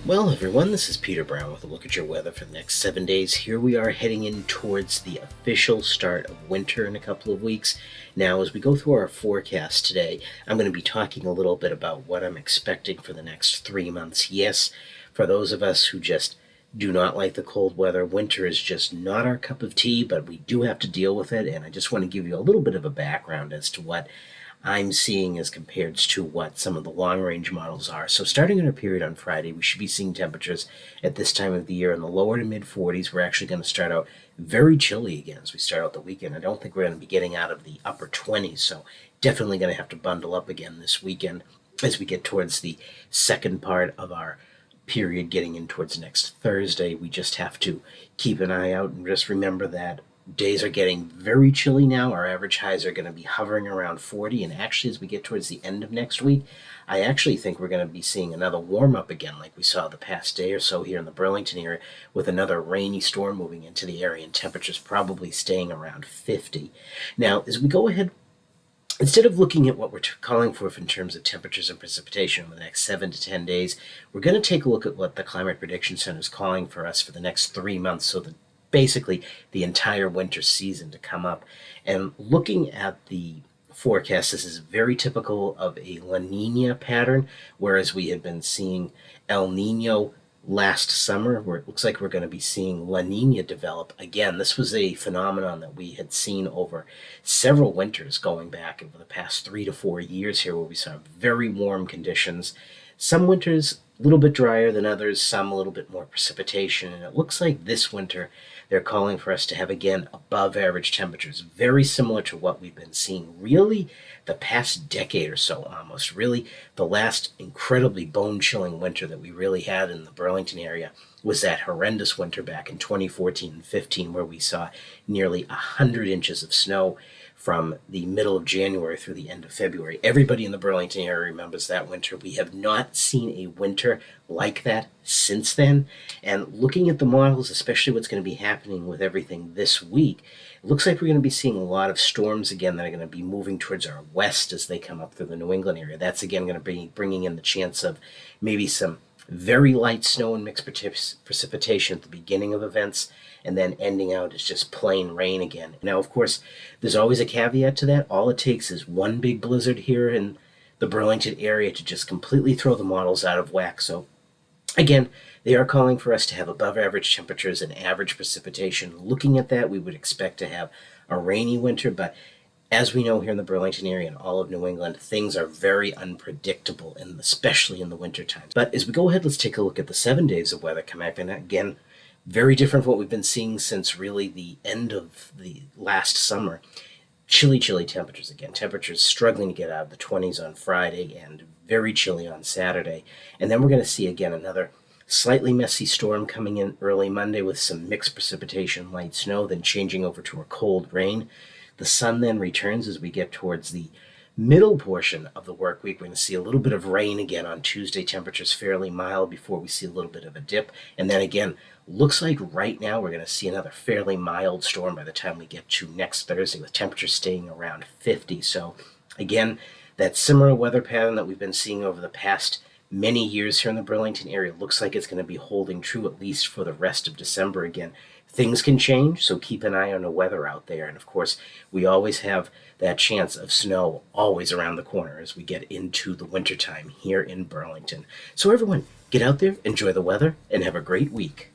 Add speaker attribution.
Speaker 1: Well, everyone, this is Peter Brown with a look at your weather for the next 7 days. Here we are heading in towards the official start of winter in a couple of weeks. Now, as we go through our forecast today, I'm going to be talking a little bit about what I'm expecting for the next 3 months. Yes, for those of us who just do not like the cold weather, winter is just not our cup of tea, but we do have to deal with it. And I just want to give you a little bit of a background as to what I'm seeing as compared to what some of the long-range models are. So starting in a period on Friday, we should be seeing temperatures at this time of the year in the lower to mid 40s. We're actually going to start out very chilly again as we start out the weekend. I don't think we're going to be getting out of the upper 20s, so definitely going to have to bundle up again this weekend as we get towards the second part of our period getting in towards next Thursday. We just have to keep an eye out and just remember that days are getting very chilly now. Our average highs are going to be hovering around 40. And actually, as we get towards the end of next week, I actually think we're going to be seeing another warm up again, like we saw the past day or so here in the Burlington area, with another rainy storm moving into the area and temperatures probably staying around 50. Now, as we go ahead, instead of looking at what we're calling for in terms of temperatures and precipitation over the next 7 to 10 days, we're going to take a look at what the Climate Prediction Center is calling for us for the next 3 months, so that basically the entire winter season to come up. And looking at the forecast, this is very typical of a La Nina pattern, whereas we had been seeing El Nino last summer, where it looks like we're going to be seeing La Nina develop again. This was a phenomenon that we had seen over several winters going back over the past 3 to 4 years here, where we saw very warm conditions. Some winters a little bit drier than others, some a little bit more precipitation, and it looks like this winter they're calling for us to have again above average temperatures, very similar to what we've been seeing really the past decade or so almost. Really, the last incredibly bone-chilling winter that we really had in the Burlington area was that horrendous winter back in 2014 and 15, where we saw nearly 100 inches of snow from the middle of January through the end of February. Everybody in the Burlington area remembers that winter. We have not seen a winter like that since then. And looking at the models, especially what's going to be happening with everything this week, it looks like we're going to be seeing a lot of storms again that are going to be moving towards our west as they come up through the New England area. That's again going to be bringing in the chance of maybe some very light snow and mixed precipitation at the beginning of events, and then ending out as just plain rain again. Now, of course, there's always a caveat to that. All it takes is one big blizzard here in the Burlington area to just completely throw the models out of whack. So again, they are calling for us to have above average temperatures and average precipitation. Looking at that, we would expect to have a rainy winter, but as we know here in the Burlington area and all of New England, things are very unpredictable, and especially in the winter times. But as we go ahead, let's take a look at the 7 days of weather coming up. And again, very different from what we've been seeing since really the end of the last summer. Chilly, chilly temperatures again. Temperatures struggling to get out of the 20s on Friday and very chilly on Saturday. And then we're going to see again another slightly messy storm coming in early Monday with some mixed precipitation, light snow, then changing over to a cold rain. The sun then returns as we get towards the middle portion of the work week. We're going to see a little bit of rain again on Tuesday. Temperatures fairly mild before we see a little bit of a dip. And then again, looks like right now we're going to see another fairly mild storm by the time we get to next Thursday, with temperatures staying around 50. So again, that similar weather pattern that we've been seeing over the past many years here in the Burlington area looks like it's going to be holding true at least for the rest of December again. Things can change, so keep an eye on the weather out there. And of course, we always have that chance of snow always around the corner as we get into the wintertime here in Burlington. So everyone, get out there, enjoy the weather, and have a great week.